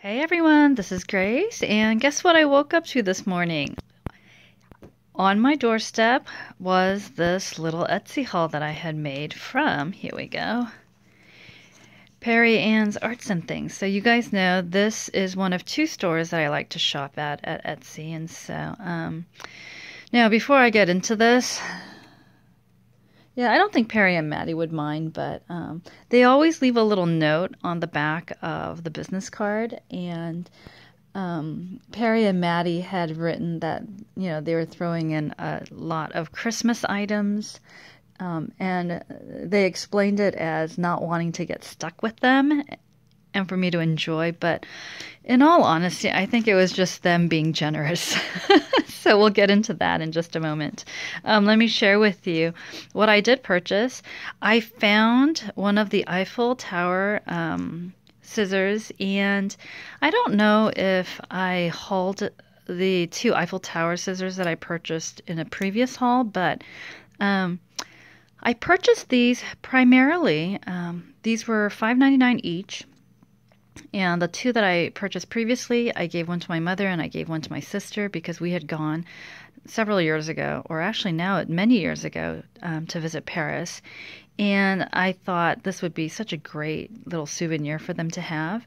Hey everyone, this is Grace, and guess what I woke up to this morning? On my doorstep was this little Etsy haul that I had made from, here we go, PerriAnnsArtsNThings. So you guys know this is one of two stores that I like to shop at Etsy, and so, now before I get into this, yeah, I don't think Perry and Maddie would mind, but they always leave a little note on the back of the business card, and Perry and Maddie had written that, you know, they were throwing in a lot of Christmas items, and they explained it as not wanting to get stuck with them and for me to enjoy, but in all honesty, I think it was just them being generous. So we'll get into that in just a moment. Let me share with you what I did purchase. I found one of the Eiffel Tower scissors, and I don't know if I hauled the two Eiffel Tower scissors that I purchased in a previous haul, but I purchased these primarily. These were $5.99 each. And the two that I purchased previously, I gave one to my mother and I gave one to my sister because we had gone several years ago, or actually now many years ago, to visit Paris. And I thought this would be such a great little souvenir for them to have.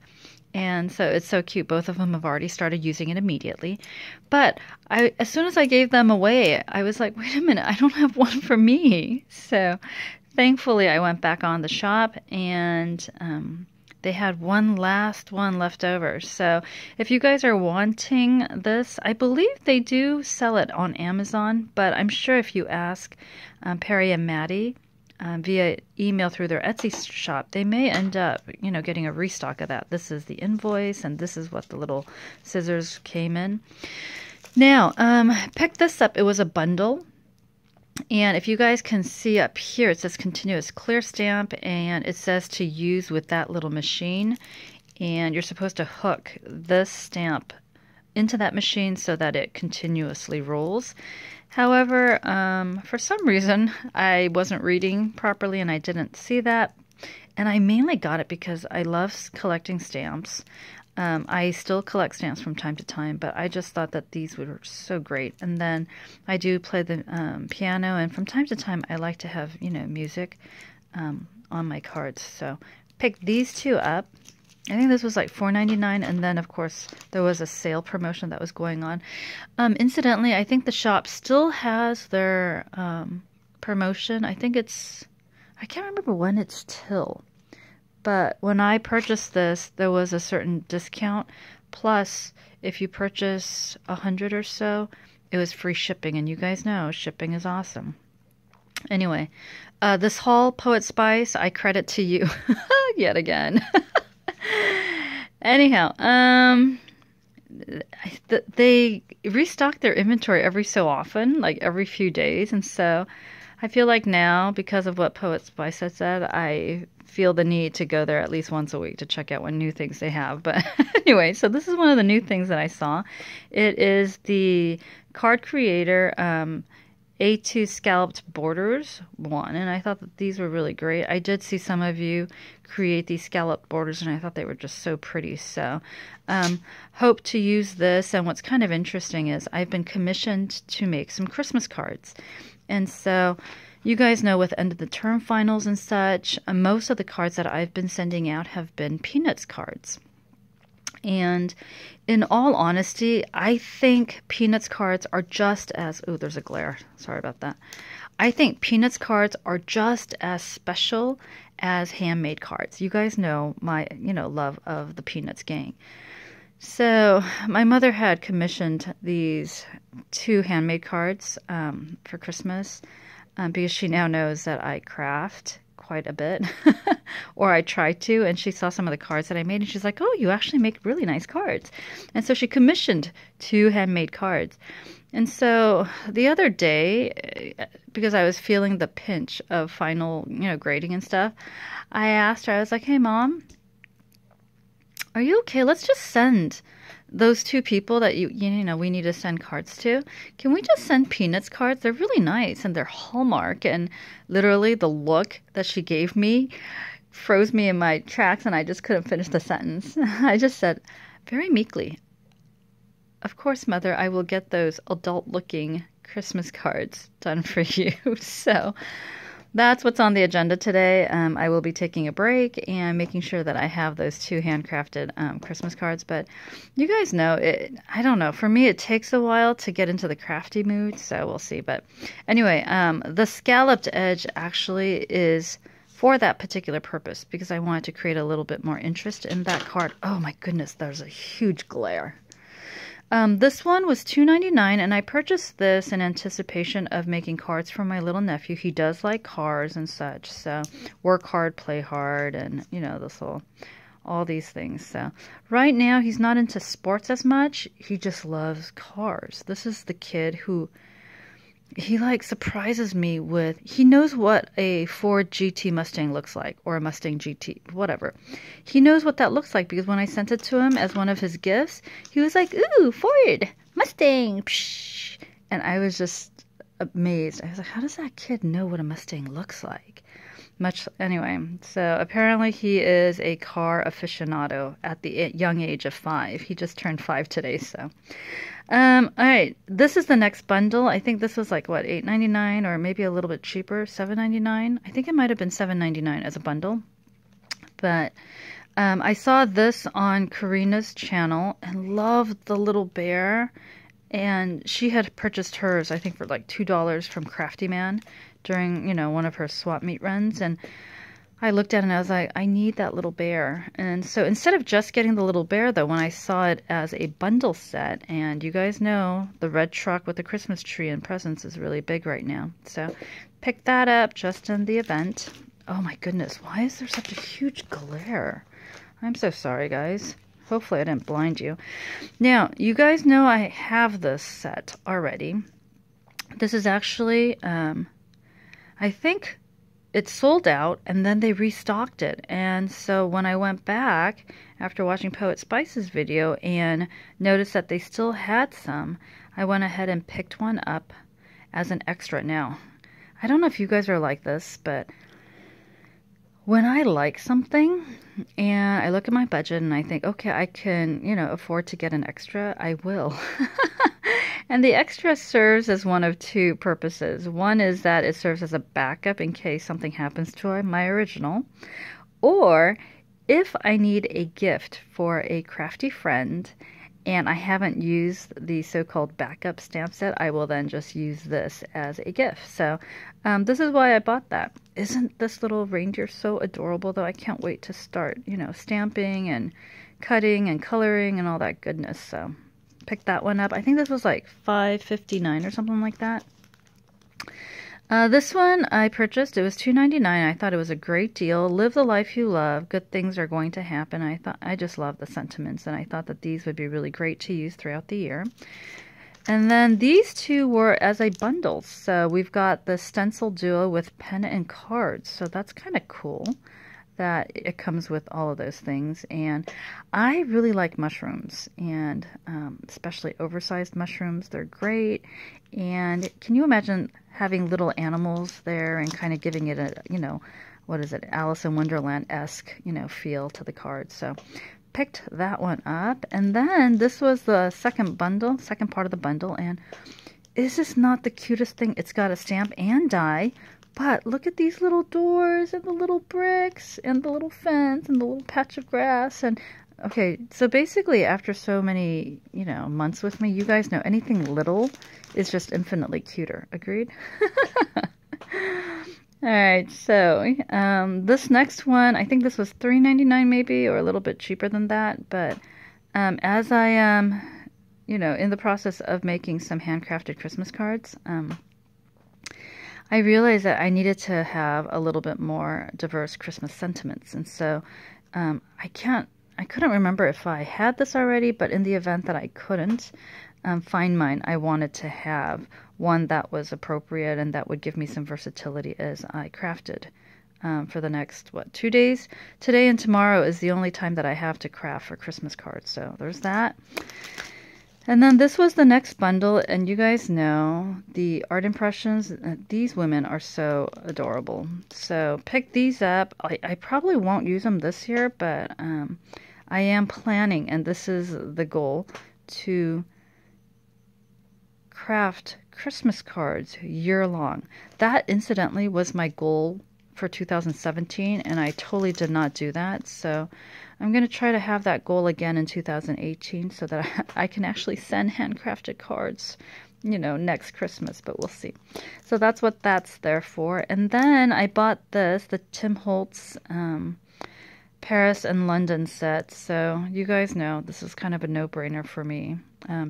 And so it's so cute. Both of them have already started using it immediately. But as soon as I gave them away, I was like, wait a minute, I don't have one for me. So thankfully, I went back on the shop and they had one last one left over. So if you guys are wanting this, I believe they do sell it on Amazon, but I'm sure if you ask Perry and Maddie via email through their Etsy shop, they may end up, you know, getting a restock of that. This is the invoice, and this is what the little scissors came in. Now, picked this up. It was a bundle. And if you guys can see up here, it says continuous clear stamp, and it says to use with that little machine. And you're supposed to hook this stamp into that machine so that it continuously rolls. However, for some reason, I wasn't reading properly and I didn't see that. And I mainly got it because I love collecting stamps. I still collect stamps from time to time, but I just thought that these were so great. And then I do play the piano, and from time to time I like to have, you know, music on my cards. So picked these two up. I think this was like $4.99, and then of course there was a sale promotion that was going on. Incidentally, I think the shop still has their promotion. I think I can't remember when it's till. But when I purchased this, there was a certain discount. Plus, if you purchase 100 or so, it was free shipping. And you guys know shipping is awesome. Anyway, this haul, Poet Spice, I credit to you yet again. Anyhow, they restock their inventory every so often, like every few days. And so I feel like now, because of what Poet Spice has said, I feel the need to go there at least once a week to check out what new things they have. But anyway, so this is one of the new things that I saw. It is the Card Creator A2 Scalloped Borders one, and I thought that these were really great. I did see some of you create these scalloped borders, and I thought they were just so pretty. So hope to use this. And what's kind of interesting is I've been commissioned to make some Christmas cards. And so you guys know with end of the term finals and such, most of the cards that I've been sending out have been Peanuts cards. And in all honesty, I think Peanuts cards are just as, oh, there's a glare. Sorry about that. I think Peanuts cards are just as special as handmade cards. You guys know my, you know, love of the Peanuts gang. So my mother had commissioned these two handmade cards for Christmas because she now knows that I craft quite a bit, or I try to, and she saw some of the cards that I made, and she's like, oh, you actually make really nice cards. And so she commissioned two handmade cards. And so the other day, because I was feeling the pinch of final, you know, grading and stuff, I asked her, I was like, hey, Mom, are you okay? Let's just send those two people that you know we need to send cards to. Can we just send Peanuts cards? They're really nice and they're Hallmark. And literally the look that she gave me froze me in my tracks, and I just couldn't finish the sentence. I just said, very meekly, "Of course, Mother, I will get those adult-looking Christmas cards done for you." So that's what's on the agenda today. I will be taking a break and making sure that I have those 2 handcrafted Christmas cards. But you guys know, I don't know. For me, it takes a while to get into the crafty mood, so we'll see. But anyway, the scalloped edge actually is for that particular purpose because I wanted to create a little bit more interest in that card. Oh my goodness, there's a huge glare. This one was $2.99, and I purchased this in anticipation of making cards for my little nephew. He does like cars and such, so work hard, play hard, and you know, all these things. So right now he's not into sports as much. He just loves cars. This is the kid who he like surprises me with, he knows what a Ford GT Mustang looks like, or a Mustang GT, whatever. He knows what that looks like because when I sent it to him as one of his gifts, he was like, "Ooh, Ford, Mustang, psh." And I was just amazed. I was like, how does that kid know what a Mustang looks like? Anyway, so apparently he is a car aficionado at the young age of 5. He just turned 5 today, so. All right, this is the next bundle. I think this was like, what, $8.99 or maybe a little bit cheaper, $7.99? I think it might have been $7.99 as a bundle. But I saw this on Karina's channel and loved the little bear. And she had purchased hers, I think, for like $2 from Crafty Man during, you know, one of her swap meet runs. And I looked at it and I was like, I need that little bear. And so instead of just getting the little bear, though, when I saw it as a bundle set, and you guys know the red truck with the Christmas tree and presents is really big right now. So picked that up just in the event. Oh my goodness, why is there such a huge glare? I'm so sorry, guys. Hopefully I didn't blind you. Now, you guys know I have this set already. This is actually, I think it sold out and then they restocked it. And so when I went back after watching Poet Spice's video and noticed that they still had some, I went ahead and picked one up as an extra. Now, I don't know if you guys are like this, but when I like something and I look at my budget and I think, okay, I can, you know, afford to get an extra, I will. And the extra serves as one of 2 purposes. One is that it serves as a backup in case something happens to my original. Or if I need a gift for a crafty friend and I haven't used the so-called backup stamp set, I will then just use this as a gift. So this is why I bought that. Isn't this little reindeer so adorable, though? I can't wait to start, you know, stamping and cutting and coloring and all that goodness. So picked that one up. I think this was like $5.59 or something like that. This one I purchased. It was $2.99. I thought it was a great deal. Live the life you love. Good things are going to happen. I just love the sentiments, and I thought that these would be really great to use throughout the year. And then these 2 were as a bundle. So we've got the stencil duo with pen and cards. So that's kind of cool that it comes with all of those things. And I really like mushrooms, and especially oversized mushrooms. They're great. And can you imagine having little animals there and kind of giving it a, you know, what is it, Alice in Wonderland-esque, you know, feel to the card. So picked that one up. And then this was the second part of the bundle. And is this not the cutest thing? It's got a stamp and die. But look at these little doors and the little bricks and the little fence and the little patch of grass. And okay, so basically after so many, you know, months with me, you guys know anything little is just infinitely cuter. Agreed? All right, so this next one, I think this was $3.99 maybe, or a little bit cheaper than that. But as I am, you know, in the process of making some handcrafted Christmas cards, I realized that I needed to have a little bit more diverse Christmas sentiments. And so I couldn't remember if I had this already, but in the event that I couldn't find mine, I wanted to have one that was appropriate and that would give me some versatility as I crafted for the next, 2 days? Today and tomorrow is the only time that I have to craft for Christmas cards. So there's that. And then this was the next bundle, and you guys know the art impressions. These women are so adorable. So pick these up. I probably won't use them this year, but I am planning, and this is the goal, to craft Christmas cards year long. That, incidentally, was my goal for 2017, and I totally did not do that. So I'm going to try to have that goal again in 2018 so that I can actually send handcrafted cards, you know, next Christmas, but we'll see. So that's what that's there for. And then I bought this, the Tim Holtz Paris and London set. So you guys know this is kind of a no-brainer for me.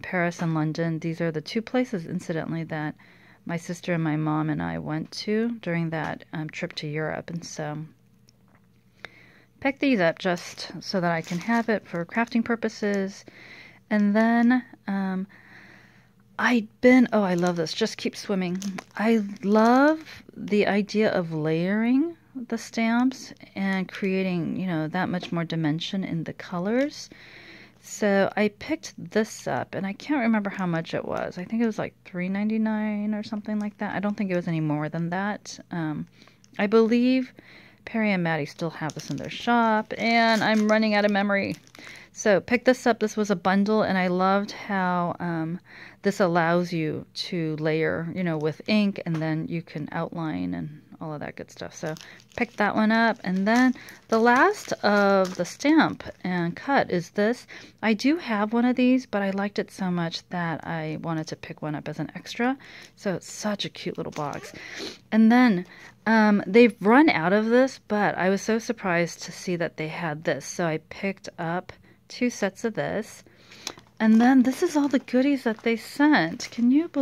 Paris and London, these are the two places, incidentally, that my sister and my mom and I went to during that trip to Europe. And so pick these up just so that I can have it for crafting purposes. And then oh, I love this. Just keep swimming. I love the idea of layering the stamps and creating, you know, that much more dimension in the colors. So I picked this up, and I can't remember how much it was. I think it was like $3.99 or something like that. I don't think it was any more than that. I believe Perry and Maddie still have this in their shop, and I'm running out of memory. So pick this up. This was a bundle, and I loved how this allows you to layer, you know, with ink, and then you can outline and all of that good stuff. So pick that one up. And then the last of the stamp and cut is this. I do have one of these, but I liked it so much that I wanted to pick one up as an extra. So it's such a cute little box. And then they've run out of this, but I was so surprised to see that they had this. So I picked up 2 sets of this. And then this is all the goodies that they sent. Can you believe